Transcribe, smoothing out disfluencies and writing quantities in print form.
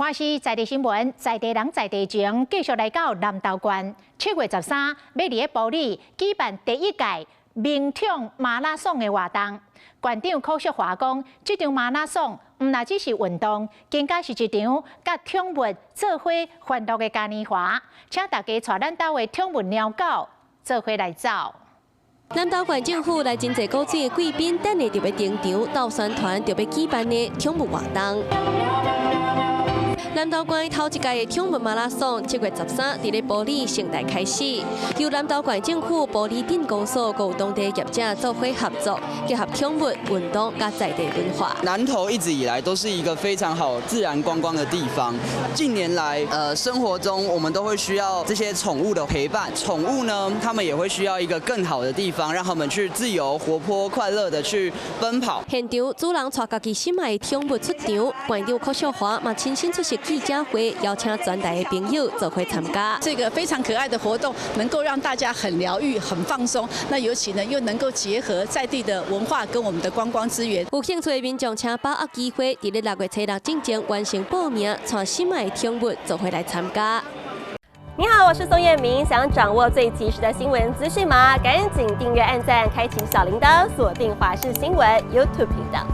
欢喜在地新闻，在地人在地情，继续来到南投县7月13，要伫个埔里举办第1届明冲马拉松的活动。县长柯淑华讲，这场马拉松毋那只是运动，更加是一场甲宠物做伙欢乐的嘉年华。请大家带咱家的宠物猫狗做伙来走。 南投县政府来真侪高级的贵宾，等下就要登场，到宣传就要举办的宠物活动。南投县头一届的宠物马拉松7月13伫咧埔里盛大开始，由南投县政府埔里镇公所有当地业者做伙合作，结合宠物运动甲在地文化。南投一直以来都是一个非常好自然观光的地方。近年来，生活中我们都会需要这些宠物的陪伴。宠物呢，它们也会需要一个更好的地方，让它们去自由、活泼、快乐的去奔跑。现场主人带家己心爱的宠物出场，县长柯秀华嘛亲身出席记者会，邀请全台的朋友做伙参加。这个非常可爱的活动，能够让大家很疗愈、很放松。那尤其呢，又能够结合在地的文化跟我们的观光资源。有兴趣的民众，请把握机会，伫咧6月7日之前完成报名，带心爱的宠物做伙来参加。你好，我是宋彦明。想掌握最及时的新闻资讯吗？赶紧订阅、按赞、开启小铃铛，锁定华视新闻 YouTube 频道。